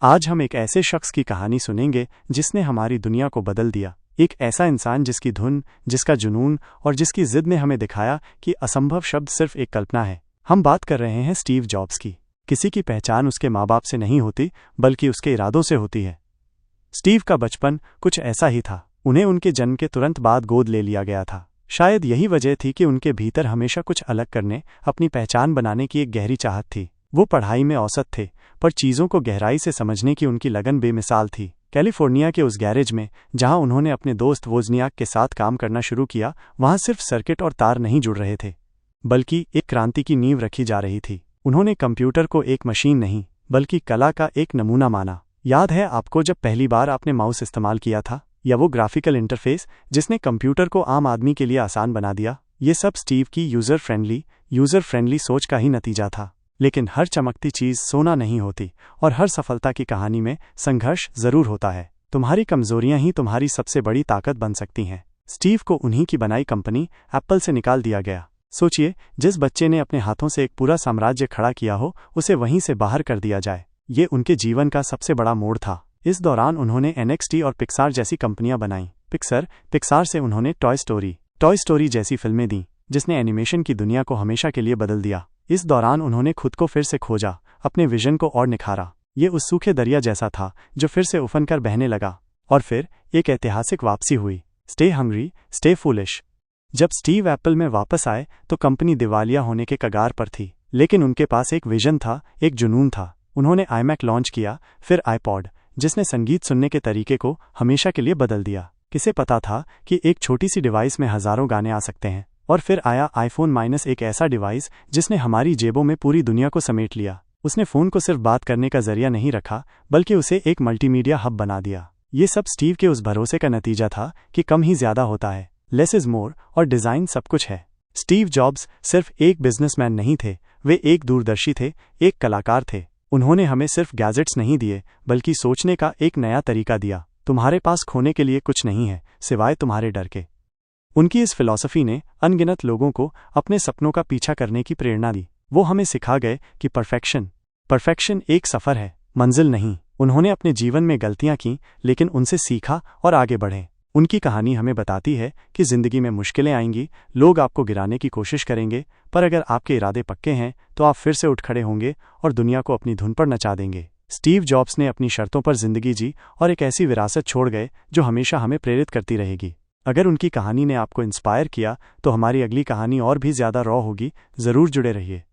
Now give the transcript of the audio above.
आज हम एक ऐसे शख्स की कहानी सुनेंगे जिसने हमारी दुनिया को बदल दिया। एक ऐसा इंसान जिसकी धुन, जिसका जुनून और जिसकी जिद ने हमें दिखाया कि असंभव शब्द सिर्फ एक कल्पना है। हम बात कर रहे हैं स्टीव जॉब्स की। किसी की पहचान उसके माँ बाप से नहीं होती, बल्कि उसके इरादों से होती है। स्टीव का बचपन कुछ ऐसा ही था। उन्हें उनके जन्म के तुरंत बाद गोद ले लिया गया था। शायद यही वजह थी कि उनके भीतर हमेशा कुछ अलग करने, अपनी पहचान बनाने की एक गहरी चाहत थी। वो पढ़ाई में औसत थे, पर चीज़ों को गहराई से समझने की उनकी लगन बेमिसाल थी। कैलिफोर्निया के उस गैरेज में जहां उन्होंने अपने दोस्त वोज़नियाक के साथ काम करना शुरू किया, वहां सिर्फ सर्किट और तार नहीं जुड़ रहे थे, बल्कि एक क्रांति की नींव रखी जा रही थी। उन्होंने कंप्यूटर को एक मशीन नहीं, बल्कि कला का एक नमूना माना। याद है आपको जब पहली बार आपने माउस इस्तेमाल किया था, या वो ग्राफिकल इंटरफेस जिसने कंप्यूटर को आम आदमी के लिए आसान बना दिया? ये सब स्टीव की यूज़र फ्रेंडली सोच का ही नतीजा था। लेकिन हर चमकती चीज़ सोना नहीं होती, और हर सफलता की कहानी में संघर्ष जरूर होता है। तुम्हारी कमजोरियां ही तुम्हारी सबसे बड़ी ताकत बन सकती हैं। स्टीव को उन्हीं की बनाई कंपनी एप्पल से निकाल दिया गया। सोचिए, जिस बच्चे ने अपने हाथों से एक पूरा साम्राज्य खड़ा किया हो, उसे वहीं से बाहर कर दिया जाए। ये उनके जीवन का सबसे बड़ा मोड़ था। इस दौरान उन्होंने NXT और पिक्सार जैसी कंपनियां बनाईं। पिक्सार से उन्होंने टॉय स्टोरी जैसी फिल्में दी, जिसने एनिमेशन की दुनिया को हमेशा के लिए बदल दिया। इस दौरान उन्होंने खुद को फिर से खोजा, अपने विजन को और निखारा। ये उस सूखे दरिया जैसा था जो फिर से उफन कर बहने लगा। और फिर एक ऐतिहासिक वापसी हुई। Stay hungry, stay foolish. जब स्टीव एप्पल में वापस आए तो कंपनी दिवालिया होने के कगार पर थी, लेकिन उनके पास एक विजन था, एक जुनून था। उन्होंने iMac लॉन्च किया, फिर iPod, जिसने संगीत सुनने के तरीके को हमेशा के लिए बदल दिया। किसे पता था कि एक छोटी सी डिवाइस में हजारों गाने आ सकते हैं? और फिर आया iPhone- एक ऐसा डिवाइस जिसने हमारी जेबों में पूरी दुनिया को समेट लिया। उसने फ़ोन को सिर्फ बात करने का जरिया नहीं रखा, बल्कि उसे एक मल्टीमीडिया हब बना दिया। ये सब स्टीव के उस भरोसे का नतीजा था कि कम ही ज्यादा होता है, लेस इज मोर, और डिज़ाइन सब कुछ है। स्टीव जॉब्स सिर्फ एक बिजनेसमैन नहीं थे, वे एक दूरदर्शी थे, एक कलाकार थे। उन्होंने हमें सिर्फ गैजेट्स नहीं दिए, बल्कि सोचने का एक नया तरीका दिया। तुम्हारे पास खोने के लिए कुछ नहीं है, सिवाय तुम्हारे डर के। उनकी इस फिलॉसफी ने अनगिनत लोगों को अपने सपनों का पीछा करने की प्रेरणा दी। वो हमें सिखा गए कि परफेक्शन एक सफ़र है, मंजिल नहीं। उन्होंने अपने जीवन में गलतियां की, लेकिन उनसे सीखा और आगे बढ़े। उनकी कहानी हमें बताती है कि जिंदगी में मुश्किलें आएंगी, लोग आपको गिराने की कोशिश करेंगे, पर अगर आपके इरादे पक्के हैं तो आप फिर से उठ खड़े होंगे और दुनिया को अपनी धुन पर नचा देंगे। स्टीव जॉब्स ने अपनी शर्तों पर जिंदगी जी और एक ऐसी विरासत छोड़ गए जो हमेशा हमें प्रेरित करती रहेगी। अगर उनकी कहानी ने आपको इंस्पायर किया तो हमारी अगली कहानी और भी ज़्यादा रॉ होगी। ज़रूर जुड़े रहिए।